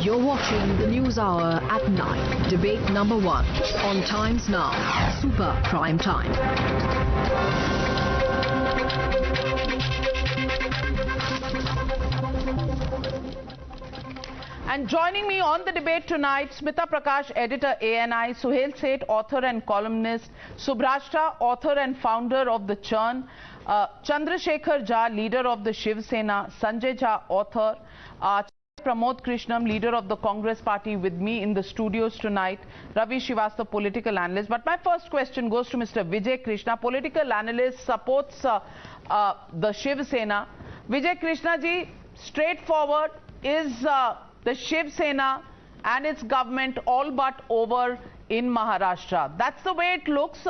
You're watching the News Hour at 9. Debate number 1 on Times Now. Super Prime Time. And joining me on the debate tonight, Smita Prakash, editor ANI, Suhel Seth, author and columnist, Subhrashta, author and founder of The Churn, Chandrasekhar Jha, leader of the Shiv Sena, Sanjay Jha, author, Pramod Krishnam, leader of the Congress party, with me in the studios tonight, Ravi Srivastava, political analyst. But my first question goes to Mr. Vijay Krishna, political analyst, supports the Shiv Sena. Vijay Krishna ji, straightforward, is the Shiv Sena and its government all but over in Maharashtra? That's the way it looks.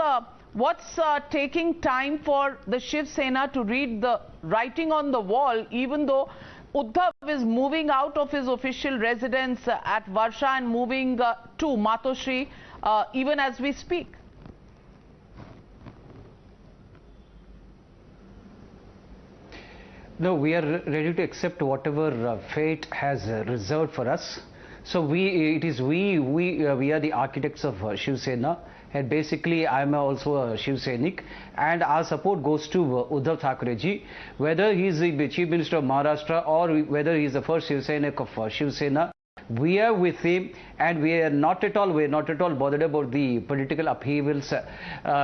What's taking time for the Shiv Sena to read the writing on the wall, even though Uddhav is moving out of his official residence at Varsha and moving to Matoshri even as we speak? No, we are ready to accept whatever fate has reserved for us. So we are the architects of Shiv Sena, and basically I am also a Shiv Sainik, and our support goes to Uddhav Thackeray ji, whether he is the Chief Minister of Maharashtra or whether he is the first Shiv Sainik of Shiv Sena. We are with him, and we are not at all bothered about the political upheavals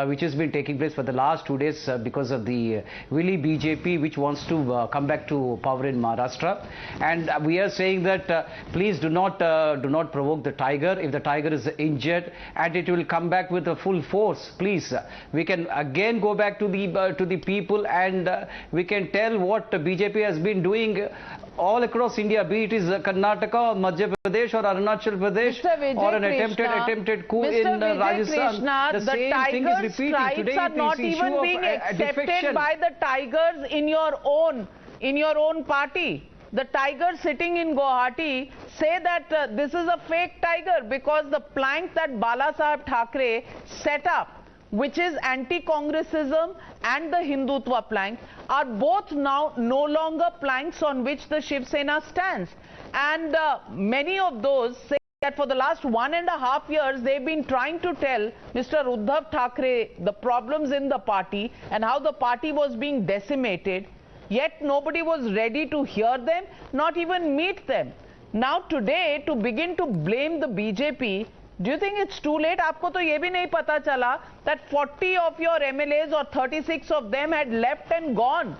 which has been taking place for the last 2 days because of the Willy BJP, which wants to come back to power in Maharashtra. And we are saying that please do not provoke the tiger. If the tiger is injured and it will come back with a full force, please, we can again go back to the people, and we can tell what BJP has been doing all across India, be it is Karnataka or Madhya Pradesh or Arunachal Pradesh or an attempted coup in Rajasthan. The same thing is repeating. Today are not even being accepted by the tigers in your own party. The tigers sitting in Guwahati say that this is a fake tiger because the plank that Bala Saheb Thackeray set up, which is anti-Congressism and the Hindutva plank, are both now no longer planks on which the Shiv Sena stands. And many of those say that for the last 1.5 years, they've been trying to tell Mr. Uddhav Thackeray the problems in the party and how the party was being decimated, yet nobody was ready to hear them, not even meet them. Now today, to begin to blame the BJP, do you think it's too late? आपको तो ये भी नहीं पता चला that 40 of your MLAs or 36 of them had left and gone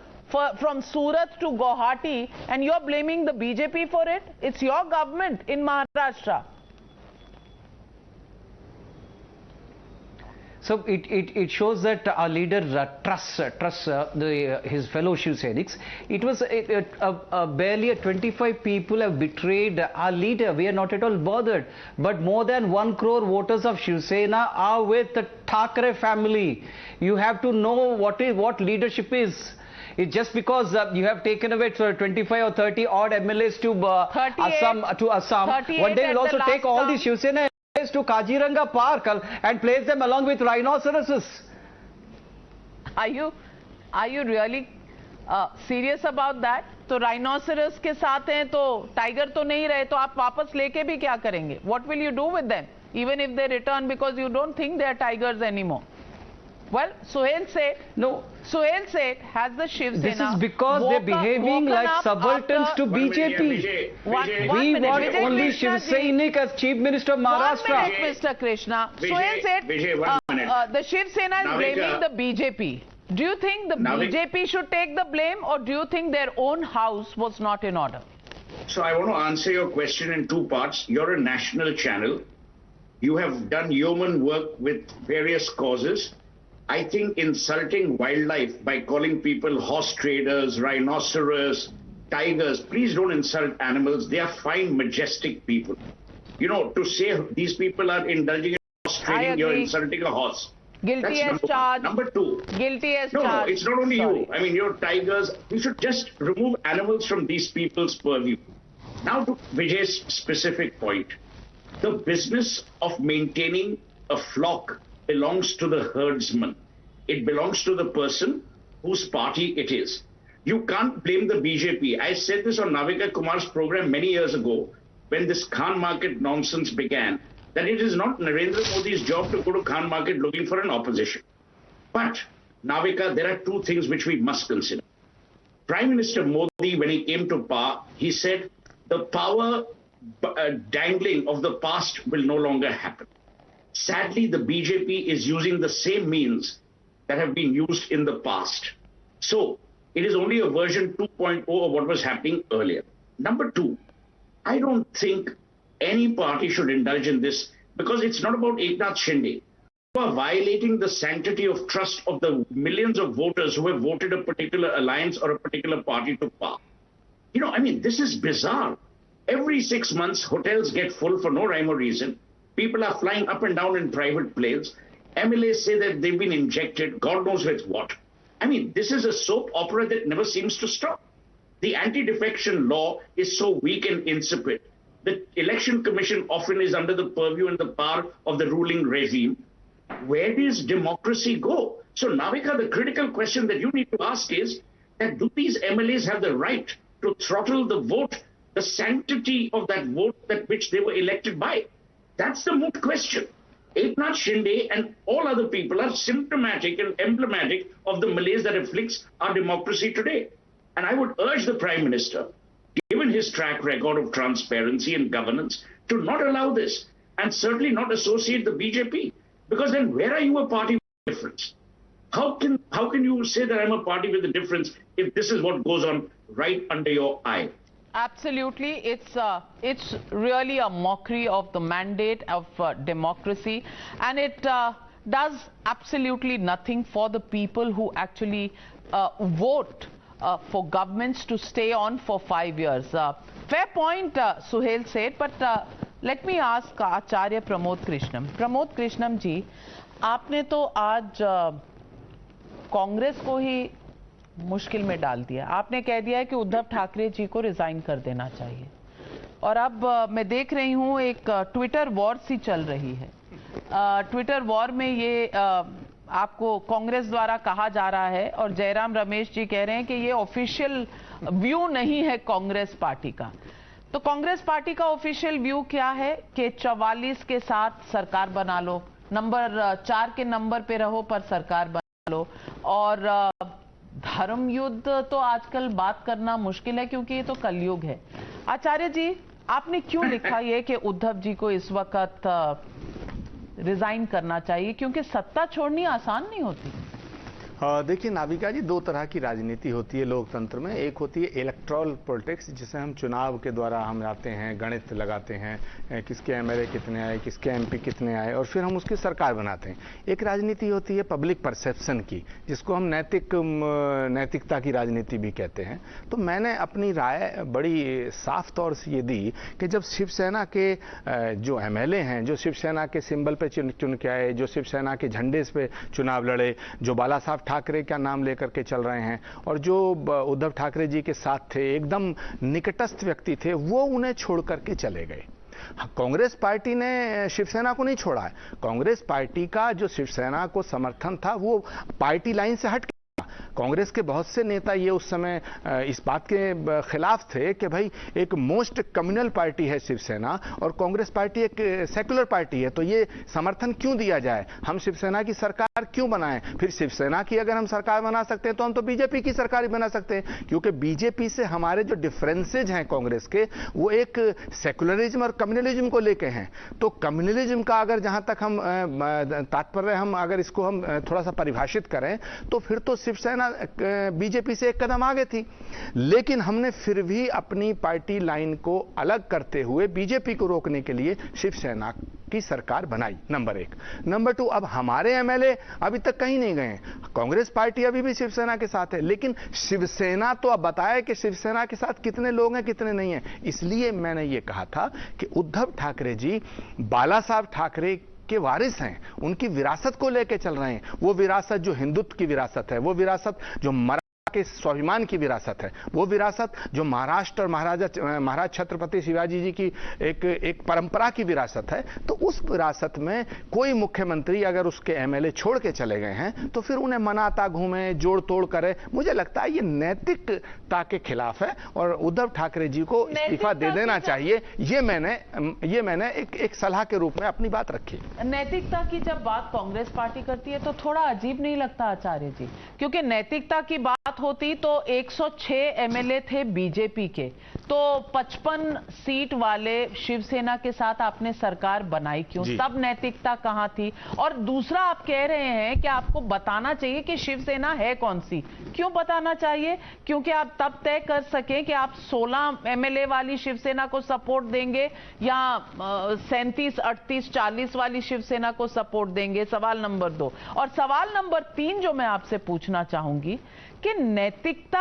from Surat to Guwahati, and you're blaming the BJP for it? It's your government in Maharashtra. So it shows that our leader trusts his fellow Shiv Sainiks. It was barely 25 people have betrayed our leader. We are not at all bothered. But more than 1 crore voters of Shiv Sena are with the Thackeray family. You have to know what leadership is. It's just because you have taken away 25 or 30 odd MLAs to Assam. One day we'll also take all the Shiv Sena to Kaziranga Park and place them along with rhinoceroses. Are you really serious about that? तो rhinoceros के साथ हैं तो tiger तो नहीं रहे, तो आप वापस लेके भी क्या करेंगे? What will you do with them? Even if they return, because you don't think they are tigers anymore. Well, Suhel Seth, Suhel Seth has the Shiv Sena. This is because they're behaving like subalterns to BJP. We want only Shiv Sainik as Chief Minister of Maharashtra. 1 minute, Mr. Krishna. Suhel Seth, the Shiv Sena is blaming the BJP. Do you think the BJP should take the blame, or do you think their own house was not in order? So I want to answer your question in 2 parts. You're a national channel. You have done yeoman work with various causes. I think insulting wildlife by calling people horse traders, rhinoceros, tigers, please don't insult animals. They are fine, majestic people. You know, to say these people are indulging in horse trading, you're insulting a horse. Guilty as charged. Number 2. Guilty as charged. No, it's not only you. I mean, you're tigers. We should just remove animals from these people's purview. Now to Vijay's specific point. The business of maintaining a flock belongs to the herdsman. It belongs to the person whose party it is. You can't blame the BJP. I said this on Navika Kumar's program many years ago. when this Khan market nonsense began, that it is not Narendra Modi's job to go to Khan market looking for an opposition. But, Navika, there are two things which we must consider. Prime Minister Modi, when he came to power, he said the power dangling of the past will no longer happen. Sadly, the BJP is using the same means that have been used in the past. So, it is only a version 2.0 of what was happening earlier. Number two, I don't think any party should indulge in this because it's not about Eknath Shinde. You are violating the sanctity of trust of the millions of voters who have voted a particular alliance or a particular party to power. You know, I mean, this is bizarre. Every 6 months, hotels get full for no rhyme or reason. People are flying up and down in private planes. MLAs say that they've been injected, God knows with what. I mean, this is a soap opera that never seems to stop. The anti-defection law is so weak and insipid. The Election Commission often is under the purview and the power of the ruling regime. Where does democracy go? So, Navika, the critical question that you need to ask is that do these MLAs have the right to throttle the vote, the sanctity of that vote that which they were elected by? That's the moot question. Eknath Shinde and all other people are symptomatic and emblematic of the malaise that afflicts our democracy today. And I would urge the Prime Minister, given his track record of transparency and governance, to not allow this and certainly not associate the BJP. Because then where are you a party with a difference? How can you say that I'm a party with a difference if this is what goes on right under your eye? Absolutely. It's really a mockery of the mandate of democracy, and it does absolutely nothing for the people who actually vote for governments to stay on for 5 years. Fair point, Suhel Seth, but let me ask Acharya Pramod Krishnam. Pramod Krishnam ji, आपने तो आज कांग्रेस को ही मुश्किल में डाल दिया. आपने कह दिया है कि उद्धव ठाकरे जी को रिजाइन कर देना चाहिए, और अब मैं देख रही हूं एक ट्विटर वॉर सी चल रही है. ट्विटर वॉर में ये आपको कांग्रेस द्वारा कहा जा रहा है, और जयराम रमेश जी कह रहे हैं कि ये ऑफिशियल व्यू नहीं है कांग्रेस पार्टी का. तो कांग्रेस पार्टी का ऑफिशियल व्यू क्या है कि 44 के साथ सरकार बना लो, नंबर 4 के नंबर पे रहो पर सरकार बना लो. और धर्म युद्ध तो आजकल बात करना मुश्किल है क्योंकि ये तो कलयुग है. आचार्य जी, आपने क्यों लिखा ये कि उद्धव जी को इस वक्त रिजाइन करना चाहिए, क्योंकि सत्ता छोड़नी आसान नहीं होती? देखिए नाविका जी, दो तरह की राजनीति होती है लोकतंत्र में. एक होती है इलेक्टोरल पॉलिटिक्स, जिसे हम चुनाव के द्वारा हम जाते हैं, गणित लगाते हैं, किसके एमएलए कितने आए, किसके एमपी कितने आए, और फिर हम उसकी सरकार बनाते हैं. एक राजनीति होती है पब्लिक परसेप्शन की, जिसको हम नैतिकता की राजनीति भी कहते हैं. तो मैंने अपनी राय बड़ी साफ तौर से ये दी कि जब शिवसेना के जो एमएलए हैं, जो शिवसेना के सिंबल पे चुन के आए, जो शिवसेना के झंडे पे चुनाव लड़े, जो बाला साहब ठाकरे का नाम लेकर के चल रहे हैं, और जो उद्धव ठाकरे जी के साथ थे, एकदम निकटस्थ व्यक्ति थे, वो उन्हें छोड़ करके चले गए. कांग्रेस पार्टी ने शिवसेना को नहीं छोड़ा है. कांग्रेस पार्टी का जो शिवसेना को समर्थन था वो पार्टी लाइन से हट. कांग्रेस के बहुत से नेता ये उस समय इस बात के खिलाफ थे कि भाई एक मोस्ट कम्युनल पार्टी है शिवसेना, और कांग्रेस पार्टी एक सेकुलर पार्टी है, तो ये समर्थन क्यों दिया जाए, हम शिवसेना की सरकार क्यों बनाएं. फिर शिवसेना की अगर हम सरकार बना सकते हैं तो हम तो बीजेपी की सरकार ही बना सकते हैं, क्योंकि बीजेपी से हमारे जो डिफरेंसेज हैं कांग्रेस के, वो एक सेकुलरिज्म और कम्युनलिज्म को लेके हैं. तो कम्युनलिज्म का अगर जहां तक हम तात्पर्य हम अगर इसको हम थोड़ा सा परिभाषित करें, तो फिर तो शिवसेना बीजेपी से एक कदम आगे थी. लेकिन हमने फिर भी अपनी पार्टी लाइन को अलग करते हुए बीजेपी को रोकने के लिए शिवसेना की सरकार बनाई. नंबर 1. नंबर 2, अब हमारे एमएलए अभी तक कहीं नहीं गए. कांग्रेस पार्टी अभी भी शिवसेना के साथ है, लेकिन शिवसेना तो अब बताए कि शिवसेना के साथ कितने लोग हैं कितने नहीं हैं. इसलिए मैंने ये कहा था कि उद्धव ठाकरे जी बाला साहब ठाकरे के वारिस हैं, उनकी विरासत को लेकर चल रहे हैं. वो विरासत जो हिंदुत्व की विरासत है, वो विरासत जो मराठा के स्वाभिमान की विरासत है, वो विरासत जो महाराष्ट्र और महाराज छत्रपति शिवाजी जी की एक परंपरा की विरासत है। तो उस विरासत में कोई मुख्यमंत्री अगर उसके एमएलए छोड़ के चले गए हैं तो फिर उन्हें मनाता घूमे, जोड़ तोड़ करे, मुझे लगता है ये नैतिकता के खिलाफ है और उद्धव ठाकरे जी को इस्तीफा दे देना चाहिए। ये मैंने एक सलाह के रूप में अपनी बात रखी। नैतिकता की जब बात कांग्रेस पार्टी करती है तो थोड़ा अजीब नहीं लगता आचार्य जी? क्योंकि नैतिकता की बात होती तो 106 एमएलए थे बीजेपी के, तो 55 सीट वाले शिवसेना के साथ आपने सरकार बनाई क्यों? तब नैतिकता कहां थी? और दूसरा, आप कह रहे हैं कि आपको बताना चाहिए कि शिवसेना है कौन सी। क्यों बताना चाहिए? क्योंकि आप तब तय कर सकें कि आप 16 एमएलए वाली शिवसेना को सपोर्ट देंगे या 37, 38, 40 वाली शिवसेना को सपोर्ट देंगे। सवाल नंबर 2। और सवाल नंबर 3 जो मैं आपसे पूछना चाहूंगी कि नैतिकता,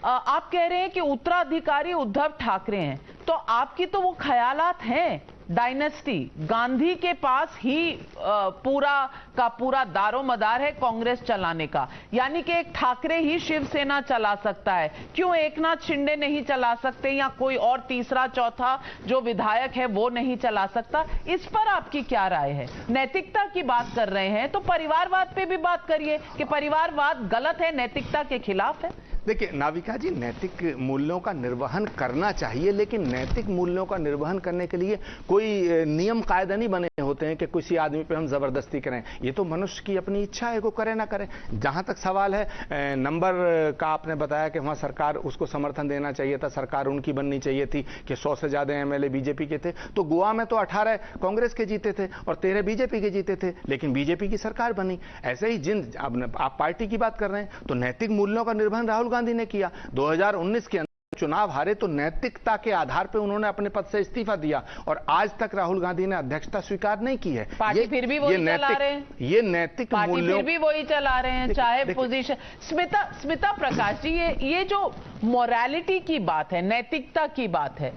आप कह रहे हैं कि उत्तराधिकारी उद्धव ठाकरे हैं, तो आपकी तो वो ख्यालात हैं डायनेस्टी, गांधी के पास ही पूरा का पूरा दारोमदार है कांग्रेस चलाने का, यानी कि एक ठाकरे ही शिवसेना चला सकता है। क्यों एकनाथ शिंदे नहीं चला सकते या कोई और तीसरा चौथा जो विधायक है वो नहीं चला सकता? इस पर आपकी क्या राय है? नैतिकता की बात कर रहे हैं तो परिवारवाद पे भी बात करिए कि परिवारवाद गलत है, नैतिकता के खिलाफ है। देखिए नाविका जी, नैतिक मूल्यों का निर्वहन करना चाहिए, लेकिन नैतिक मूल्यों का निर्वहन करने के लिए कोई नियम कायदे नहीं बने होते हैं कि किसी आदमी पे हम जबरदस्ती करें। ये तो मनुष्य की अपनी इच्छा है, को करे ना करे। जहां तक सवाल है नंबर का, आपने बताया कि वहां सरकार उसको समर्थन देना चाहिए था, सरकार उनकी बननी चाहिए थी कि 100 से ज्यादा एमएलए बीजेपी के थे। तो गोवा में तो 18 कांग्रेस के जीते थे और 13 बीजेपी के जीते थे, लेकिन बीजेपी की सरकार बनी। ऐसे ही आप पार्टी की बात कर रहे हैं तो नैतिक मूल्यों का निर्वहन राहुल गांधी ने किया। 2019 के चुनाव हारे तो नैतिकता के आधार पर उन्होंने अपने पद से इस्तीफा दिया और आज तक राहुल गांधी ने अध्यक्षता स्वीकार नहीं की है। पार्टी फिर भी वही चला रहे हैं, ये नैतिक मूल्यों फिर भी वही चला रहे हैं, चाहे पोजीशन। स्मिता प्रकाश जी, ये जो मोरालिटी की बात है, नैतिकता की बात है,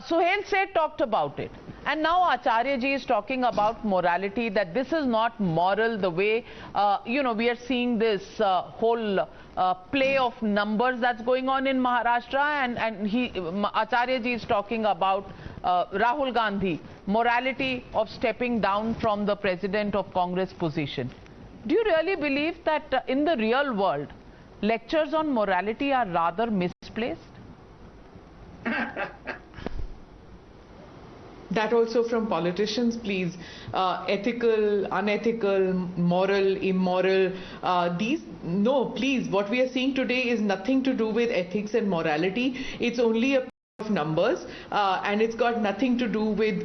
सुहेल सेठ talked about it and now Acharya ji is talking about morality, that this is not moral the way we are seeing this whole play of numbers that's going on in Maharashtra, and Acharya ji is talking about Rahul Gandhi, morality of stepping down from the president of Congress position. Do you really believe that in the real world lectures on morality are rather misplaced? That also from politicians, please. Ethical, unethical, moral, immoral, no, please. What we are seeing today is nothing to do with ethics and morality. It's only a of numbers, and it's got nothing to do with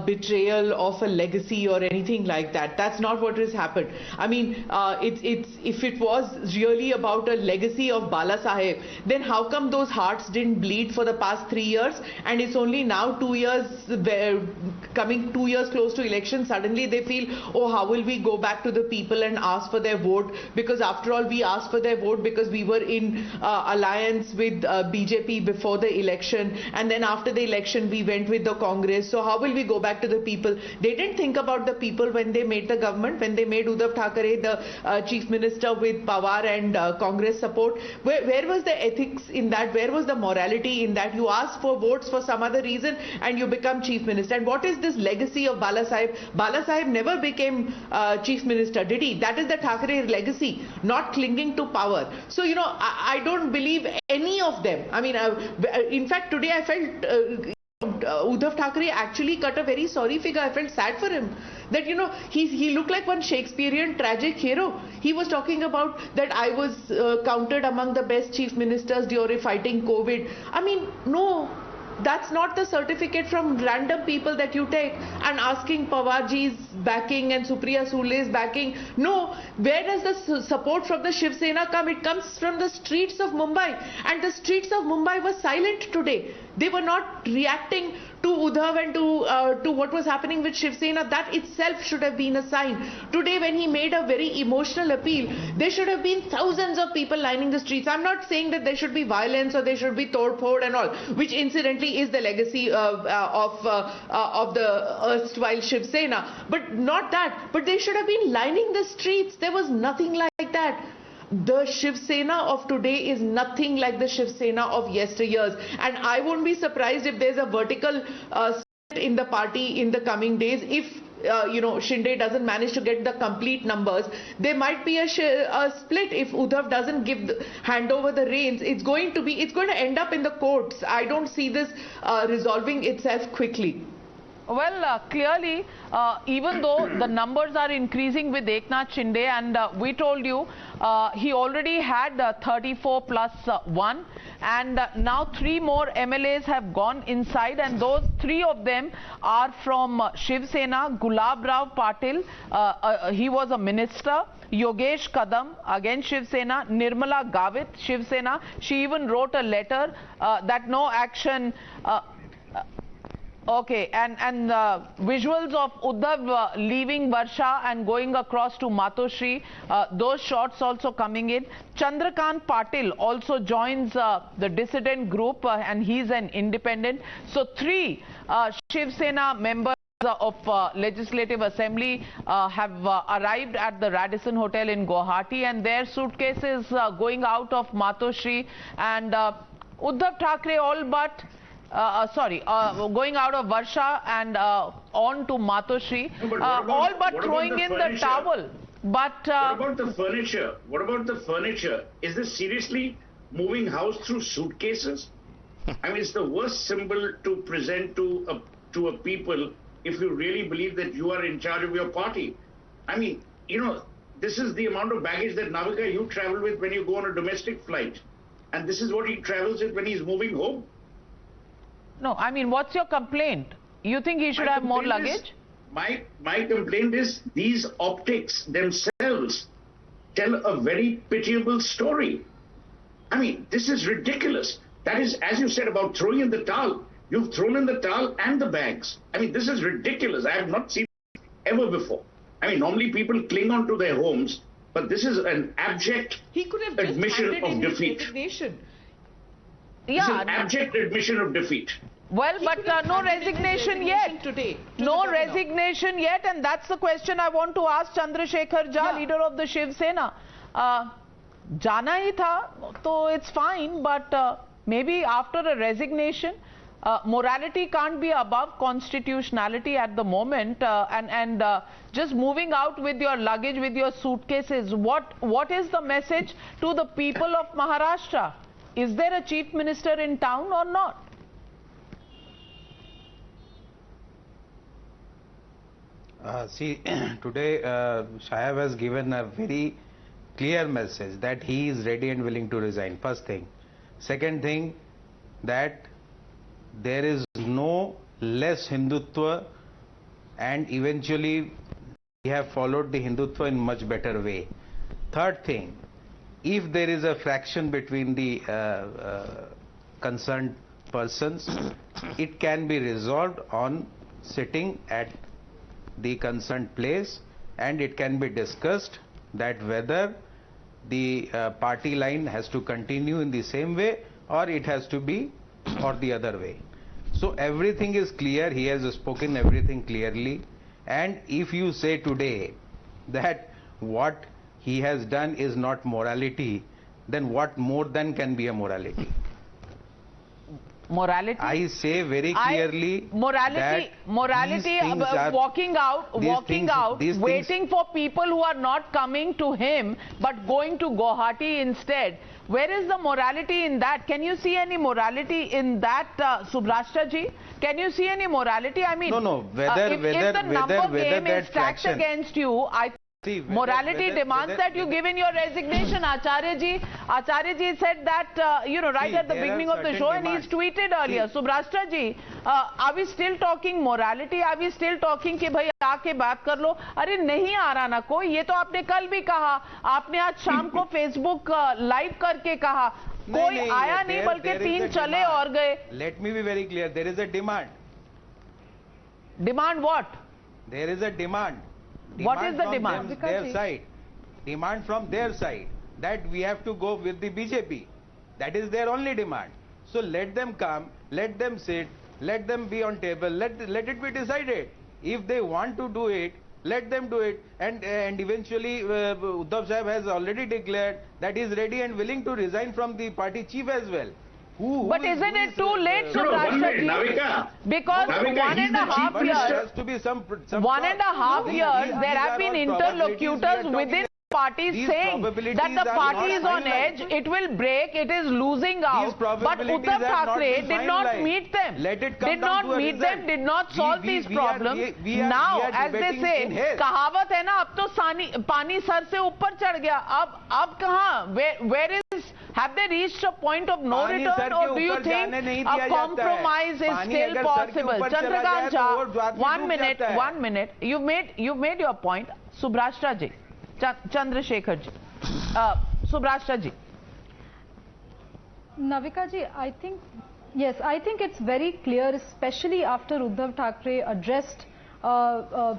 betrayal of a legacy or anything like that. That's not what has happened. I mean, if it was really about a legacy of Bala Saheb, then how come those hearts didn't bleed for the past 3 years, and it's only now 2 years, coming 2 years close to election, suddenly they feel, oh, how will we go back to the people and ask for their vote? Because after all, we asked for their vote because we were in alliance with BJP before the election, and then after the election we went with the Congress. So how will we go back to the people? They didn't think about the people when they made the government, when they made Uddhav Thackeray the chief minister with Pawar and Congress support. Where was the ethics in that? Where was the morality in that? You ask for votes for some other reason and you become chief minister. And what is this legacy of Bala Saheb? Bala Saheb never became chief minister, did he? That is the Thackeray legacy, not clinging to power. So, I don't believe any of them. I mean, in fact, today I felt Uddhav Thackeray actually cut a very sorry figure. I felt sad for him. That, he looked like one Shakespearean tragic hero. He was talking about that I was counted among the best chief ministers during fighting COVID. I mean, no. That's not the certificate from random people that you take and asking Pawarji's backing and Supriya Sule's backing. No, where does the support from the Shiv Sena come? It comes from the streets of Mumbai, and the streets of Mumbai were silent today. They were not reacting to Uddhav and to what was happening with Shiv Sena. That itself should have been a sign. Today, when he made a very emotional appeal, there should have been thousands of people lining the streets. I'm not saying that there should be violence or there should be tod-phod and all, which incidentally is the legacy of the erstwhile Shiv Sena. But not that. But they should have been lining the streets. There was nothing like that. the Shiv Sena of today is nothing like the Shiv Sena of yesteryears, and I won't be surprised if there's a vertical split in the party in the coming days. If Shinde doesn't manage to get the complete numbers, there might be a split if Uddhav doesn't hand over the reins. It's going to end up in the courts. I don't see this resolving itself quickly. Well, clearly, even though the numbers are increasing with Eknath Shinde, and we told you he already had 34 plus 1, and now 3 more MLAs have gone inside, and those 3 of them are from Shiv Sena. Gulab Rao Patil, he was a minister. Yogesh Kadam, again Shiv Sena. Nirmala Gavit, Shiv Sena. She even wrote a letter that no action. Okay, and visuals of Uddhav leaving Varsha and going across to Matoshri, those shots also coming in. Chandrakant Patil also joins the dissident group, and he's an independent. So 3 Shiv Sena members of Legislative Assembly have arrived at the Radisson Hotel in Guwahati, and their suitcases going out of Matoshri, and Uddhav Thackeray all but going out of Varsha and on to Matoshri, all but throwing in the towel. But what about the furniture? What about the furniture? Is this seriously moving house through suitcases? I mean, it's the worst symbol to present to a people if you really believe that you are in charge of your party. I mean, this is the amount of baggage that Navika you travel with when you go on a domestic flight, and this is what he travels with when he's moving home. No, I mean, what's your complaint? You think he should have more luggage? My complaint is these optics themselves tell a very pitiable story. I mean, this is ridiculous. That is, as you said about throwing in the towel. You've thrown in the towel and the bags. I mean, this is ridiculous. I have not seen it ever before. I mean, normally people cling on to their homes, but this is an abject admission of defeat. Yeah, it's an abject admission of defeat. Well, but no resignation yet. No resignation yet, and that's the question I want to ask Chandrasekhar Jha, leader of the Shiv Sena. Jana hi tha, so it's fine, but maybe after a resignation, morality can't be above constitutionality at the moment, and just moving out with your luggage, with your suitcases. What is the message to the people of Maharashtra? Is there a chief minister in town or not? See, today Shahab has given a very clear message that he is ready and willing to resign. First thing. Second thing, that there is no less Hindutva, and eventually we have followed the Hindutva in much better way. Third thing, if there is a fraction between the concerned persons, it can be resolved on sitting at the concerned place, and it can be discussed that whether the party line has to continue in the same way or it has to be or the other way. So everything is clear. He has spoken everything clearly, and if you say today that what he has done is not morality, then what more than can be a morality? Morality? I say very clearly morality, walking out, waiting for people who are not coming to him but going to Guwahati instead. Where is the morality in that? Can you see any morality in that, Subrashta ji? Can you see any morality? I mean, no. If the number game is stacked against you, morality demands that you give in your resignation. Acharya ji said that, right at the beginning of the show, and he's tweeted earlier. Subrashta ji, are we still talking morality? Are we still talking कि भाई आके बात कर लो? अरे नहीं आ रहा ना कोई. ये तो आपने कल भी कहा. आपने आज शाम को Facebook लाइव करके कहा. कोई आया नहीं, बल्कि 3 चले और गए. Let me be very clear. There is a demand. Demand what? There is a demand. What is the demand? Their side. Demand from their side that we have to go with the BJP. That is their only demand. So let them come, let them sit, let them be on table, let it be decided. If they want to do it, Let them do it. And eventually Uddhav Sahib has already declared that he is ready and willing to resign from the party chief as well. But isn't it too late, Navika? Because Navika, 1.5 years, there has to be some 1.5 years, there have been interlocutors within parties saying that the party is on edge, it will break, it is losing out. But Uddhav Thackeray did not meet them. Did not meet them, did not solve these problems. Now, as they say, कहावत है ना, अब तो पानी sir से ऊपर चढ़ गया. अब कहाँ? Where is? Have they reached a point of no return, or do you think a compromise is still possible? Chandrakant Jha, 1 minute. You've made your point. Subhrashtra ji. Chandrasekhar ji. Subhrashtra ji. Navika ji, I think it's very clear, especially after Uddhav Thackeray addressed, I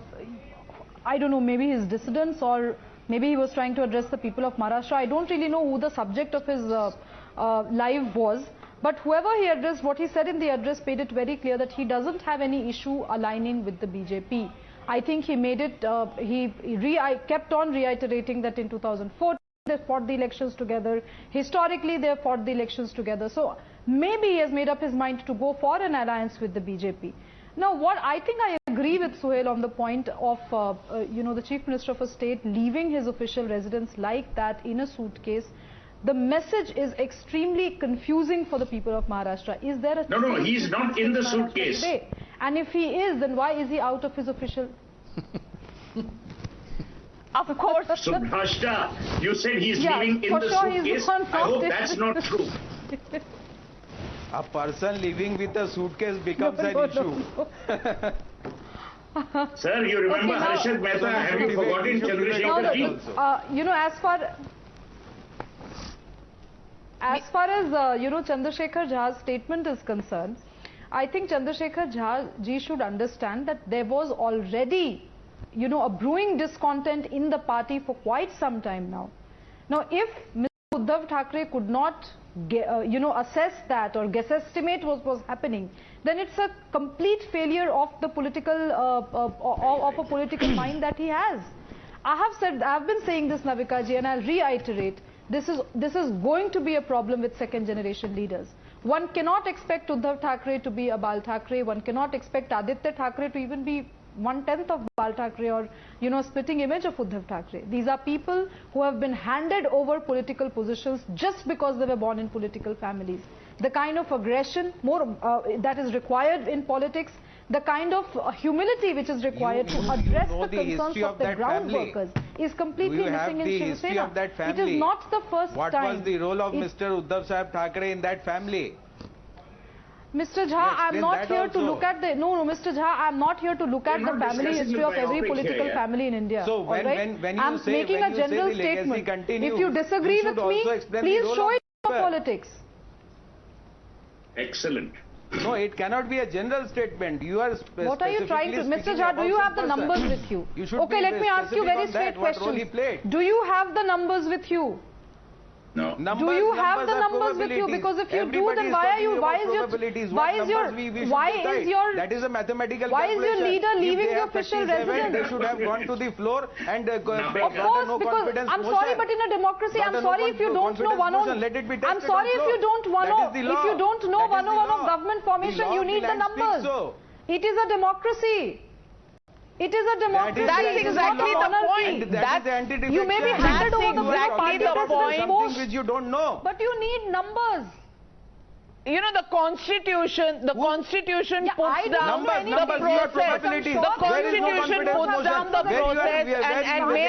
don't know, maybe his dissidents, or maybe he was trying to address the people of Maharashtra. I don't really know who the subject of his live was. But whoever he addressed, what he said in the address made it very clear that he doesn't have any issue aligning with the BJP. I think he made it, I kept on reiterating that in 2004 they fought the elections together. Historically, they have fought the elections together. So maybe he has made up his mind to go for an alliance with the BJP. Now, what I think I agree with Suhel on the point of, the Chief Minister of a state leaving his official residence like that in a suitcase. The message is extremely confusing for the people of Maharashtra. Is there a... No, he's not in the suitcase. Today? And if he is, then why is he out of his official... Of course. Subhrashtra, you said he's living in the suitcase. I hope that's not true. A person living with a suitcase becomes an issue. Sir, you remember Harshad Mehta? Have you forgotten Chandrasekhar ji? As far as Chandrasekhar Jha's statement is concerned, I think Chandrasekhar Jha ji should understand that there was already, a brewing discontent in the party for quite some time now. Now, if Mr. Uddhav Thackeray could not, assess that or guessestimate what was happening, then it's a complete failure of the political, of a political mind that he has. I've been saying this, Navika ji, and I'll reiterate. This is going to be a problem with second generation leaders. One cannot expect Uddhav Thackeray to be a Bal Thackeray. One cannot expect Aditya Thackeray to even be 1/10 of Bal Thackeray, or splitting image of Uddhav Thackeray. These are people who have been handed over political positions just because they were born in political families. The kind of aggression that is required in politics, the kind of humility which is required to address the concerns of the ground workers is completely missing in Shiv Sena. It is not the first time. What was the role of Mr. Uddhav Sahib Thackeray in that family? Mr. Jha, I'm not here to look at the... Mr. Jha, I'm not here to look at the family history of every political family in India. So when I'm making a general statement. If you disagree with me, please show it in politics. Excellent. No, it cannot be a general statement. You are what are you trying to... Mr. Jha, do you have the numbers with you? Okay, let me ask you very straight questions. Do you have the numbers with you? No. Do you have the numbers with you? Because if you do, then why that is a mathematical why is your leader leaving the official residence? They should have gone to the floor and of course, because I'm sorry, but in a democracy, I'm sorry if you don't know 101. I'm sorry if you don't know 101 of government formation, you need the numbers. It is a democracy. It is a democracy. That's exactly the point. You may be handed over the point. Something which you don't know. But you need numbers. The constitution puts down the process. The constitution puts down the process. And may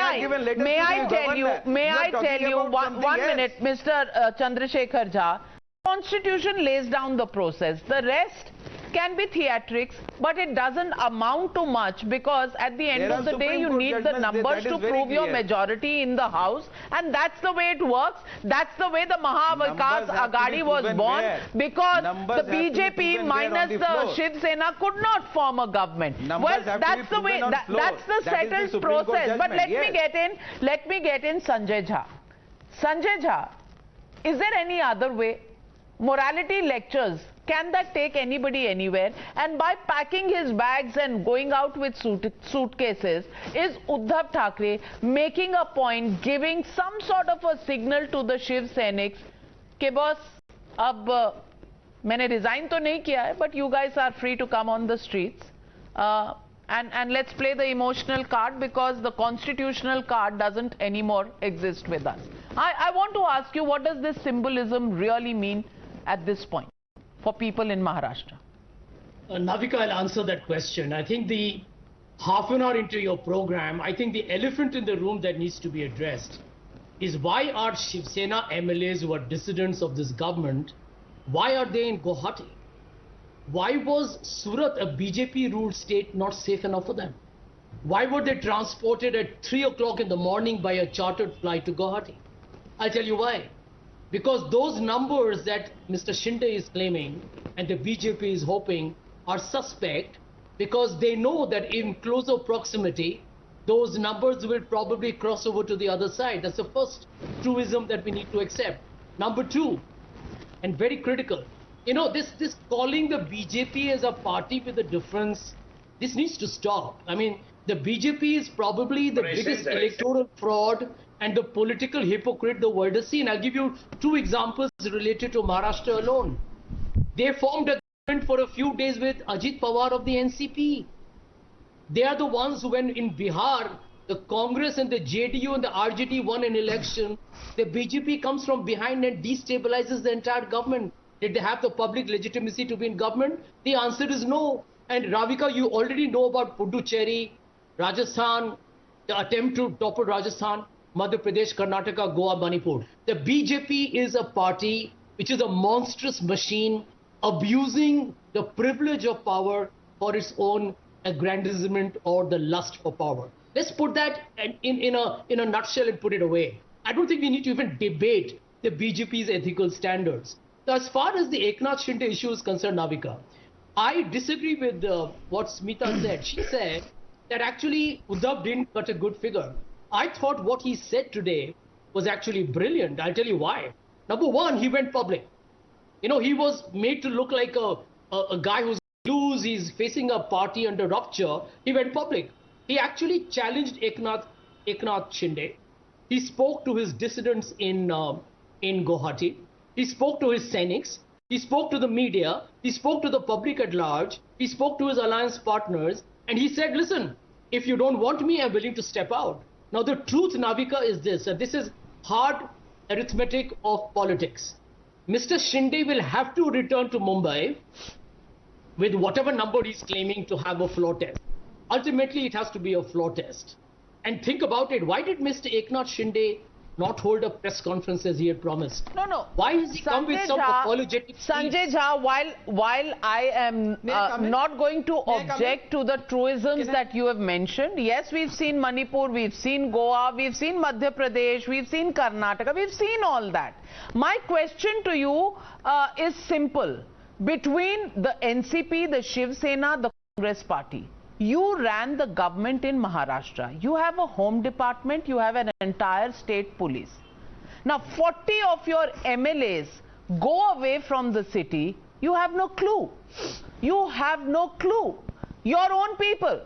I tell you, 1 minute, Mr. Chandrasekhar Jha, constitution lays down the process. The rest can be theatrics, but it doesn't amount to much, because at the end of the day you need the numbers to prove your majority in the house, and that's the way it works. That's the way the Mahavikas Aghadi was born, because the BJP minus the Shiv Sena could not form a government. Well, that's the way, that's the settled process. But let me get in Sanjay Jha. Sanjay Jha, is there any other way? Morality lectures Can that take anybody anywhere? And by packing his bags and going out with suitcases, is Uddhav Thackeray making a point, giving some sort of a signal to the Shiv Senics कि boss, अब मैंने resign तो नहीं किया है, but you guys are free to come on the streets. And let's play the emotional card, because the constitutional card doesn't anymore exist with us. I want to ask you, what does this symbolism really mean at this point for people in Maharashtra? Navika, I'll answer that question. I think the half an hour into your program, I think the elephant in the room that needs to be addressed is, why are Shiv Sena MLAs who are dissidents of this government, why are they in Guwahati? Why was Surat, a BJP-ruled state, not safe enough for them? Why were they transported at 3 o'clock in the morning by a chartered flight to Guwahati? I'll tell you why. Because those numbers that Mr. Shinde is claiming and the BJP is hoping are suspect, because they know that in closer proximity, those numbers will probably cross over to the other side. That's the first truism that we need to accept. Number two, and very critical, you know, this calling the BJP as a party with a difference, this needs to stop. I mean, the BJP is probably the biggest electoral fraud and the political hypocrite the world has seen. I'll give you 2 examples related to Maharashtra alone. They formed a government for a few days with Ajit Pawar of the NCP. They are the ones who, when in Bihar, the Congress and the JDU and the RJD won an election, the BJP comes from behind and destabilizes the entire government. Did they have the public legitimacy to be in government? The answer is no. And Navika, you already know about Puducherry, Rajasthan, the attempt to topple Rajasthan, Madhya Pradesh, Karnataka, Goa, Manipur. The BJP is a party which is a monstrous machine abusing the privilege of power for its own aggrandizement or the lust for power. Let's put that in a nutshell and put it away. I don't think we need to even debate the BJP's ethical standards. Now, as far as the Eknath Shinde issue is concerned, Navika, I disagree with what Smita said. She said that actually Uddhav didn't cut a good figure. I thought what he said today was actually brilliant. I'll tell you why. Number one, he went public. You know, he was made to look like a guy who's loose, he's facing a party under rupture. He went public. He actually challenged Eknath Shinde. He spoke to his dissidents in Guwahati. He spoke to his Senics. He spoke to the media. He spoke to the public at large. He spoke to his alliance partners. And he said, listen, if you don't want me, I'm willing to step out. Now, the truth, Navika, is this. And this is hard arithmetic of politics. Mr. Shinde will have to return to Mumbai with whatever number he's claiming to have a floor test. Ultimately, it has to be a floor test. And think about it. Why did Mr. Eknath Shinde not hold a press conference as he had promised? No. Why has he come with some apologetic Sanjay Jha, while I am not going to object to the truisms that you have mentioned, yes, we've seen Manipur, we've seen Goa, we've seen Madhya Pradesh, we've seen Karnataka, we've seen all that. My question to you is simple. Between the NCP, the Shiv Sena, the Congress party, you ran the government in Maharashtra. You have a home department, you have an entire state police. Now 40 of your MLAs go away from the city, you have no clue. You have no clue. Your own people.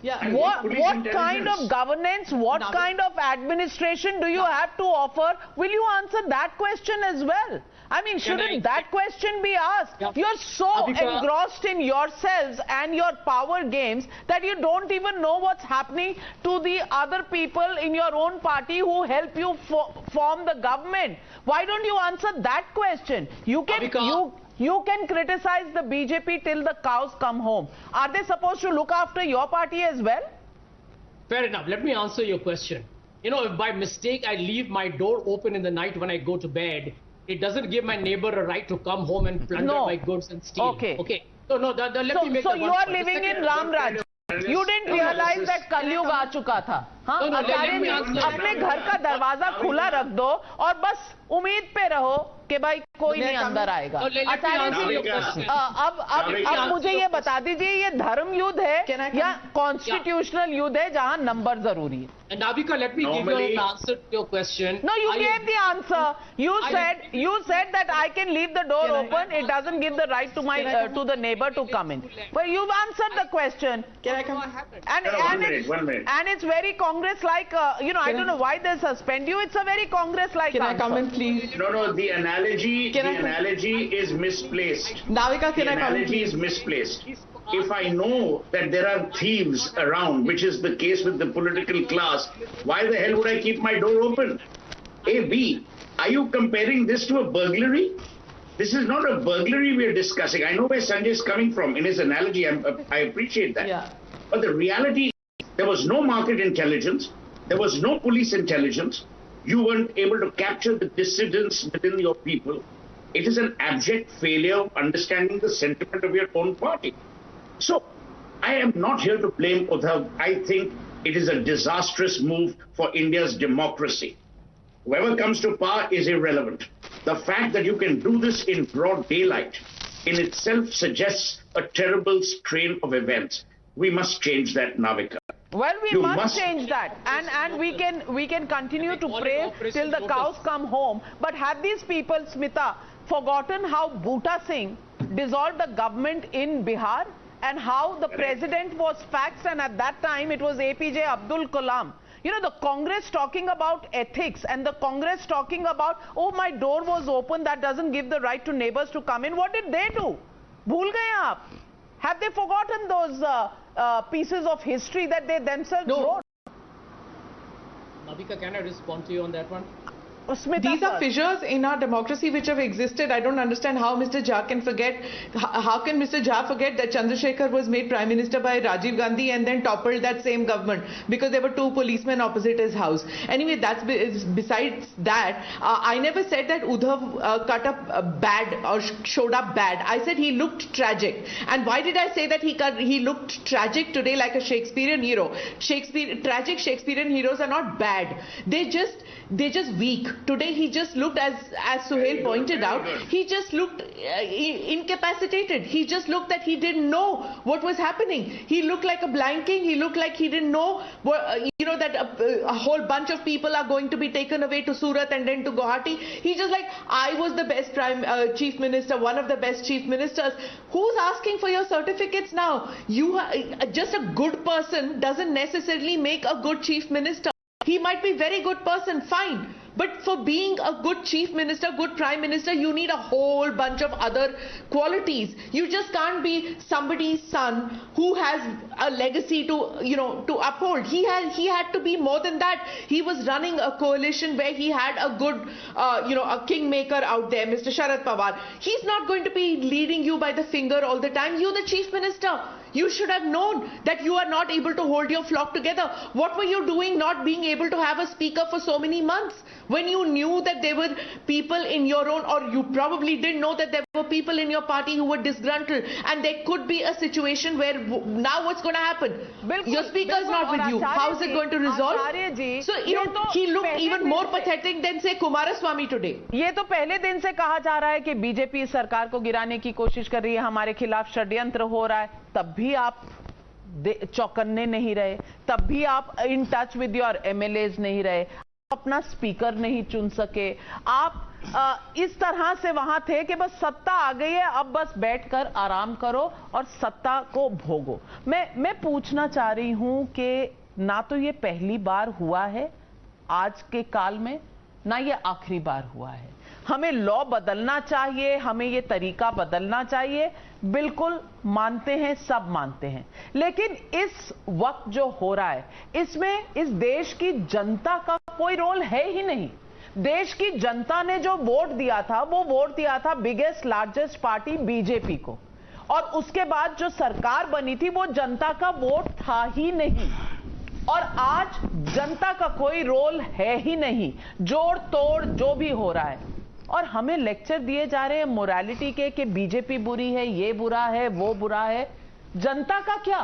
Yeah. What kind of governance, what kind of administration do you have to offer? Will you answer that question as well? I mean, shouldn't that question be asked? Yeah. You're so engrossed in yourselves and your power games that you don't even know what's happening to the other people in your own party who help you form the government. Why don't you answer that question? You can criticize the BJP till the cows come home. Are they supposed to look after your party as well? Fair enough. Let me answer your question. You know, if by mistake I leave my door open in the night when I go to bed, it doesn't give my neighbor a right to come home and plunder my goods and steal. Okay. So let me make So you are living in Ram Raj. You didn't realize that Kalyug aa chuka tha. हाँ, आचार्य जी अपने घर का दरवाजा खुला रख दो और बस उम्मीद पे रहो कि भाई कोई नहीं अंदर आएगा। आचार्य जी अब मुझे ये बता दीजिए, ये धर्म युद्ध है या कॉन्स्टिट्यूशनल युद्ध है जहां नंबर जरूरी है? Navika, let me give you an answer to your question. No, you gave the answer. You said that I can leave the door open. It doesn't give the right to the neighbor to come in. But you've answered the question. Can I come? And it's very Congress-like. I don't know why they suspend you. It's a very Congress-like answer. Can I come in, please? No. The analogy is misplaced. Navika, can I come in? The analogy is misplaced. If I know that there are thieves around, which is the case with the political class, why the hell would I keep my door open? A, B, are you comparing this to a burglary? This is not a burglary we are discussing. I know where Sanjay is coming from in his analogy. I appreciate that. Yeah. But the reality is there was no market intelligence. There was no police intelligence. You weren't able to capture the dissidents within your people. It is an abject failure of understanding the sentiment of your own party. So, I am not here to blame Uddhav. I think it is a disastrous move for India's democracy. Whoever comes to power is irrelevant. The fact that you can do this in broad daylight in itself suggests a terrible strain of events. We must change that, Navika. Well, we must change that, and we can continue to pray till the cows come home. But have these people, Smita, forgotten how Bhuta Singh dissolved the government in Bihar? And how the president was faxed, and at that time it was APJ Abdul Kalam. The Congress talking about ethics and the Congress talking about, oh, my door was open, that doesn't give the right to neighbors to come in. What did they do? Bhul gaye aap? Have they forgotten those pieces of history that they themselves wrote? Navika, can I respond to you on that one? These are fissures in our democracy which have existed. I don't understand how Mr. Jha can forget. How can Mr. Jha forget that Chandrasekhar was made Prime Minister by Rajiv Gandhi and then toppled that same government because there were two policemen opposite his house? Anyway, that's besides that. I never said that Uddhav cut up bad or showed up bad. I said he looked tragic. And why did I say that he looked tragic today like a Shakespearean hero? Tragic Shakespearean heroes are not bad. They're just weak. Today he just looked, as Suhel pointed out, he just looked incapacitated. He just looked that he didn't know what was happening. He looked like a blind king. He looked like he didn't know that a whole bunch of people are going to be taken away to Surat and then to Guwahati. He just like, I was the best chief minister, one of the best chief ministers. Who's asking for your certificates now? Just a good person doesn't necessarily make a good chief minister. He might be a very good person, fine. But for being a good chief minister, good prime minister, you need a whole bunch of other qualities. You just can't be somebody's son who has a legacy to uphold. He had to be more than that. He was running a coalition where he had a good, a kingmaker out there, Mr. Sharad Pawar. He's not going to be leading you by the finger all the time. You're the chief minister. You should have known that you are not able to hold your flock together. What were you doing not being able to have a speaker for so many months? When you knew that there were people in your own, or you probably didn't know that there were people in your party who were disgruntled, and there could be a situation where now what's going to happen? Your speaker is not with you. How is it going to resolve? So he looked even more pathetic than say Kumaraswamy today. ये तो पहले दिन से कहा जा रहा है कि बीजेपी सरकार को गिराने की कोशिश कर रही है, हमारे खिलाफ षड्यंत्र हो रहा है, तब भी आप चौकन्ने नहीं रहे, तब भी आप in touch with your MLAs नहीं रहे, अपना स्पीकर नहीं चुन सके, आप इस तरह से वहां थे कि बस सत्ता आ गई है, अब बस बैठकर आराम करो और सत्ता को भोगो। मैं पूछना चाह रही हूं कि ना तो ये पहली बार हुआ है आज के काल में, ना ये आखिरी बार हुआ है। हमें लॉ बदलना चाहिए, हमें ये तरीका बदलना चाहिए, बिल्कुल मानते हैं, सब मानते हैं, लेकिन इस वक्त जो हो रहा है इसमें इस देश की जनता का कोई रोल है ही नहीं। देश की जनता ने जो वोट दिया था वो वोट दिया था बिगेस्ट लार्जेस्ट पार्टी बीजेपी को, और उसके बाद जो सरकार बनी थी वो जनता का वोट था ही नहीं, और आज जनता का कोई रोल है ही नहीं। जोड़ तोड़ जो भी हो रहा है, और हमें लेक्चर दिए जा रहे हैं मोरालिटी के कि बीजेपी बुरी है, ये बुरा है, वो बुरा है। जनता का क्या?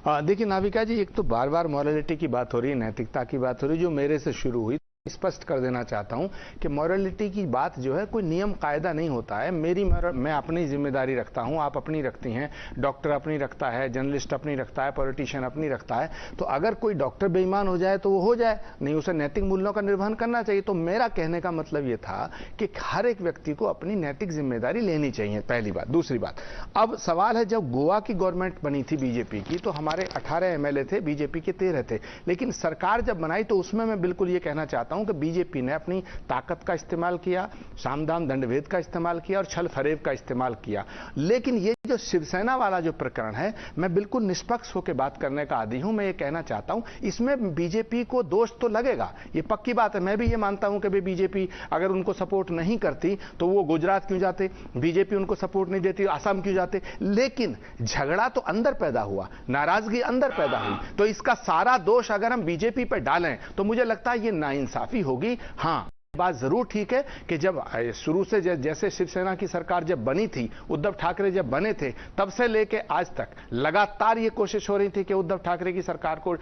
देखिए नाविका जी, एक तो बार बार मॉरलिटी की बात हो रही है, नैतिकता की बात हो रही है, जो मेरे से शुरू हुई। स्पष्ट कर देना चाहता हूं कि मॉरलिटी की बात जो है कोई नियम कायदा नहीं होता है। मैं अपनी जिम्मेदारी रखता हूं, आप अपनी रखती हैं, डॉक्टर अपनी रखता है, जर्नलिस्ट अपनी रखता है, पॉलिटिशियन अपनी रखता है। तो अगर कोई डॉक्टर बेईमान हो जाए तो वो हो जाए, नहीं, उसे नैतिक मूल्यों का निर्वहन करना चाहिए। तो मेरा कहने का मतलब ये था कि हर एक व्यक्ति को अपनी नैतिक जिम्मेदारी लेनी चाहिए, पहली बात। दूसरी बात, अब सवाल है, जब गोवा की गवर्नमेंट बनी थी बीजेपी की, तो हमारे 18 एमएलए थे, बीजेपी के 13 थे। लेकिन सरकार जब बनाई तो उसमें मैं बिल्कुल ये कहना चाहता हूं कि बीजेपी ने अपनी ताकत का इस्तेमाल किया, सामदान दंडभेद का इस्तेमाल किया और छल फरेब का इस्तेमाल किया। लेकिन ये जो शिवसेना वाला जो प्रकरण है, मैं बिल्कुल निष्पक्ष होकर बात करने का आदी हूं। मैं ये कहना चाहता हूं, इसमें बीजेपी को दोष तो लगेगा, ये पक्की बात है। मैं भी ये मानता हूं कि बीजेपी अगर उनको सपोर्ट नहीं करती तो वो गुजरात क्यों जाते, बीजेपी उनको सपोर्ट नहीं देती असम क्यों जाते। लेकिन झगड़ा तो अंदर पैदा हुआ, नाराजगी अंदर पैदा हुई। तो इसका सारा दोष अगर हम बीजेपी पर डालें तो मुझे लगता है ये नाइंसाफी होगी। हाँ, बात जरूर ठीक है कि जब शुरू से जैसे शिवसेना की सरकार जब बनी थी, उद्धव ठाकरे जब बने थे, तब से लेके आज तक लगातार ये कोशिश हो रही थी कि उद्धव ठाकरे की सरकार को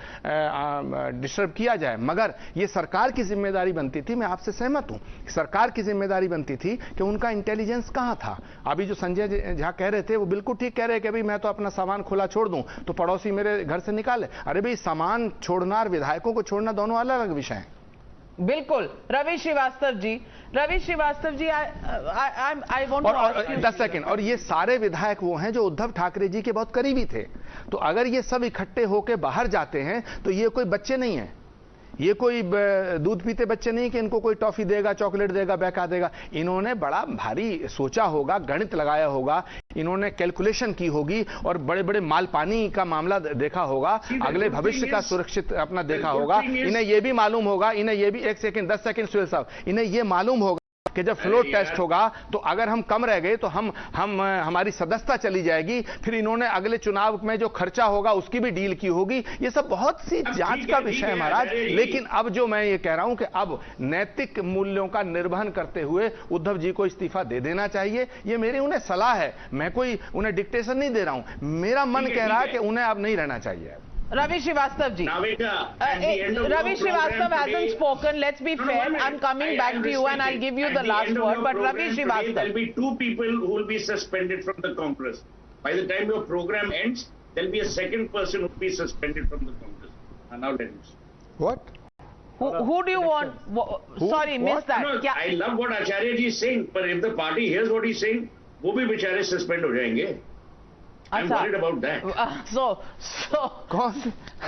डिस्टर्ब किया जाए। मगर ये सरकार की जिम्मेदारी बनती थी, मैं आपसे सहमत हूं, सरकार की जिम्मेदारी बनती थी कि उनका इंटेलिजेंस कहां था। अभी जो संजय झा कह रहे थे वो बिल्कुल ठीक कह रहे हैं कि भाई मैं तो अपना सामान खुला छोड़ दूं तो पड़ोसी मेरे घर से निकाले। अरे भाई, सामान छोड़ना और विधायकों को छोड़ना दोनों अलग अलग विषय हैं। बिल्कुल। Ravi Srivastava ji, I want to ask you 10 second. और ये सारे विधायक वो हैं जो उद्धव ठाकरे जी के बहुत करीबी थे। तो अगर ये सब इकट्ठे होकर बाहर जाते हैं तो ये कोई बच्चे नहीं हैं, ये कोई दूध पीते बच्चे नहीं कि इनको कोई टॉफी देगा, चॉकलेट देगा, बहका देगा। इन्होंने बड़ा भारी सोचा होगा, गणित लगाया होगा, इन्होंने कैलकुलेशन की होगी और बड़े बड़े माल पानी का मामला देखा होगा, अगले भविष्य का सुरक्षित अपना देखा होगा। इन्हें यह भी मालूम होगा, इन्हें यह भी, 1 सेकंड 10 सेकंड सुहेल साहब, इन्हें यह मालूम होगा कि जब फ्लोर टेस्ट होगा तो अगर हम कम रह गए तो हमारी सदस्यता चली जाएगी। फिर इन्होंने अगले चुनाव में जो खर्चा होगा उसकी भी डील की होगी। ये सब बहुत सी जांच का विषय है महाराज। लेकिन अब जो मैं ये कह रहा हूं कि अब नैतिक मूल्यों का निर्वहन करते हुए उद्धव जी को इस्तीफा दे देना चाहिए। ये मेरी उन्हें सलाह है, मैं कोई उन्हें डिक्टेशन नहीं दे रहा हूं, मेरा मन कह रहा है कि उन्हें अब नहीं रहना चाहिए। Ravi Srivastava ji. Ravi Srivastava hasn't spoken. Let's be fair. I'm coming back to you and I'll give you the last word. But Ravi Srivastava. There'll be 2 people who will be suspended from the Congress. By the time your program ends, there'll be a second person who will be suspended from the Congress. And now let me. What? Who do you want? Sorry, missed that. No, I love what Acharya ji is saying, but if the party hears what he's saying, वो भी बेचारे suspend हो जाएंगे. I'm worried about that.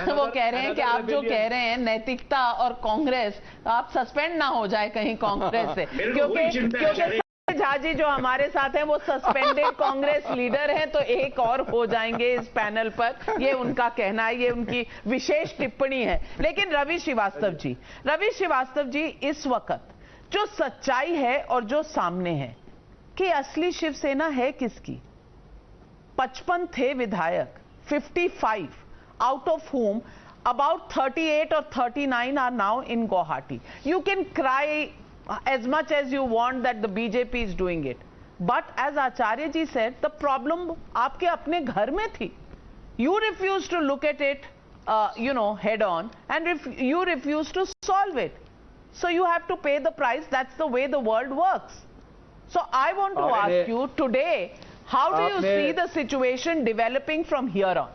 वो कह रहे हैं कि आप जो कह रहे हैं नैतिकता और कांग्रेस, आप सस्पेंड ना हो जाए कहीं कांग्रेस से, क्योंकि झा जी जो हमारे साथ हैं वो सस्पेंडेड कांग्रेस लीडर हैं, तो एक और हो जाएंगे इस पैनल पर, ये उनका कहना है, ये उनकी विशेष टिप्पणी है। लेकिन रवि श्रीवास्तव जी, इस वक्त जो सच्चाई है और जो सामने है कि असली शिवसेना है किसकी। 55 थे विधायक, 55, out of whom about 38 or 39 are now in Guwahati. You can cry as much as you want that the BJP is doing it, but as Acharya ji said, the problem आपके अपने घर में थी. You refuse to look at it, head on, and you refuse to solve it. So you have to pay the price. That's the way the world works. So I want to ask you today, how do you see the situation developing from here on?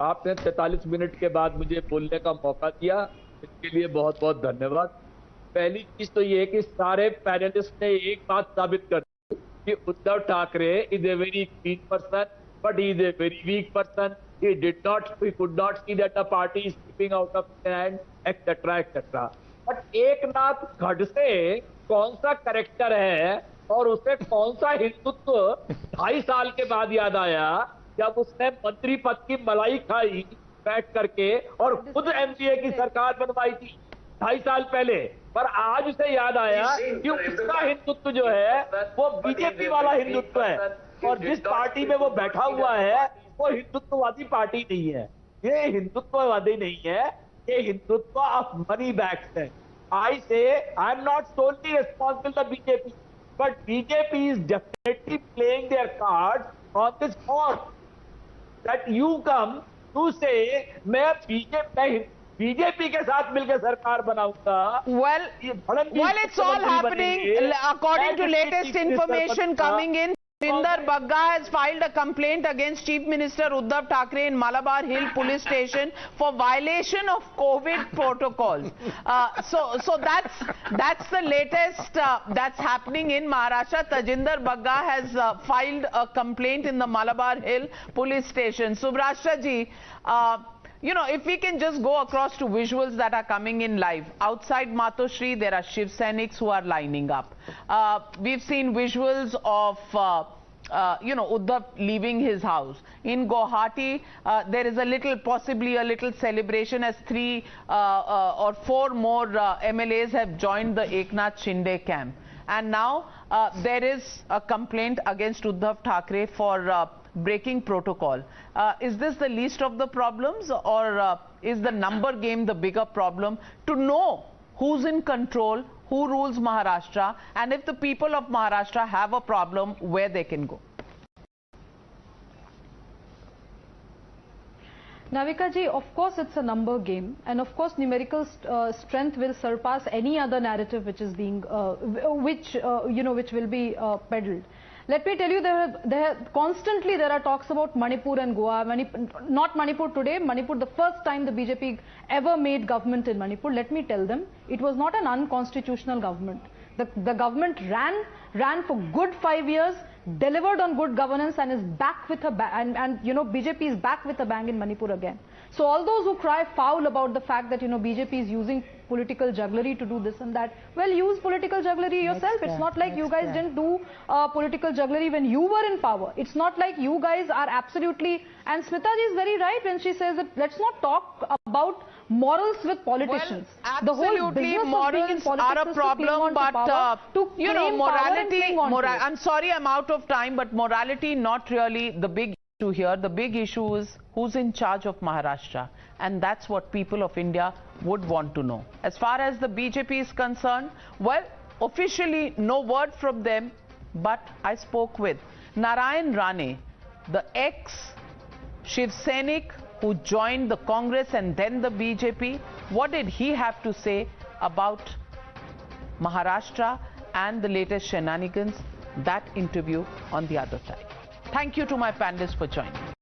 आपने 43 minute के बाद मुझे बोलने का मौका दिया, इसके लिए बहुत बहुत धन्यवाद। पहली चीज तो ये है कि सारे पैनलिस्ट ने एक बात साबित कर दी कि Uddhav Thackeray is a very clean person, but he is a very weak person. He could not see that the party is slipping out of his hand, etc., etc. But Eknath खड़ से कौन सा कैरेक्टर है और उसे कौन सा हिंदुत्व 2.5 साल के बाद याद आया जब उसने मंत्री पद की मलाई खाई बैठ करके और खुद एमपीए की सरकार बनवाई थी 2.5 साल पहले, पर आज उसे याद आया कि उसका हिंदुत्व जो है वो बीजेपी वाला हिंदुत्व है और जिस पार्टी में वो बैठा हुआ है वो हिंदुत्ववादी पार्टी नहीं है, ये हिंदुत्ववादी नहीं है, ये हिंदुत्व ऑफ मनी बैक्स है. I say I am not solely responsible for BJP, but BJP is definitely playing their cards on this form that you come शुरू से मैं बीजेपी के साथ मिलकर सरकार बनाऊंगा. Well, it's all happening according to latest information coming in. Rajinder Bagga has filed a complaint against Chief Minister Uddhav Thackeray in Malabar Hill Police Station for violation of COVID protocols. So that's the latest that's happening in Maharashtra. Rajinder Bagga has filed a complaint in the Malabar Hill Police Station. Subrashtra ji, you know, if we can just go across to visuals that are coming in live. Outside Matoshri, there are Shiv Senics who are lining up. We've seen visuals of, you know, Uddhav leaving his house. In Guwahati, there is possibly a little celebration as 3 or 4 more MLAs have joined the Eknath Shinde camp. And now there is a complaint against Uddhav Thackeray for breaking protocol. Is this the least of the problems, or is the number game the bigger problem? To know who's in control, who rules Maharashtra, and if the people of Maharashtra have a problem, where they can go. Navika ji, of course it's a number game, and of course numerical strength will surpass any other narrative which is being, which will be peddled. Let me tell you, constantly there are talks about Manipur and Goa. Not Manipur today, Manipur the first time the BJP ever made government in Manipur. Let me tell them, it was not an unconstitutional government. The government ran for good 5 years, delivered on good governance, and is back with a bang. And you know, BJP is back with a bang in Manipur again. So all those who cry foul about the fact that, you know, BJP is using political jugglery to do this and that, well, use political jugglery yourself. It's not like you guys didn't do political jugglery when you were in power. It's not like you guys are absolutely, and Smita ji is very right when she says that let's not talk about morals with politicians. Well, absolutely, morals are a problem, but you know, morality, I'm sorry I'm out of time, but morality not really the big issue here. The big issue is who's in charge of Maharashtra, and that's what people of India would want to know. As far as the BJP is concerned, well, officially no word from them, but I spoke with Narayan Rane, the ex-Shiv Senic who joined the Congress and then the BJP. What did he have to say about Maharashtra and the latest shenanigans? That interview on the other side. Thank you to my panelists for joining.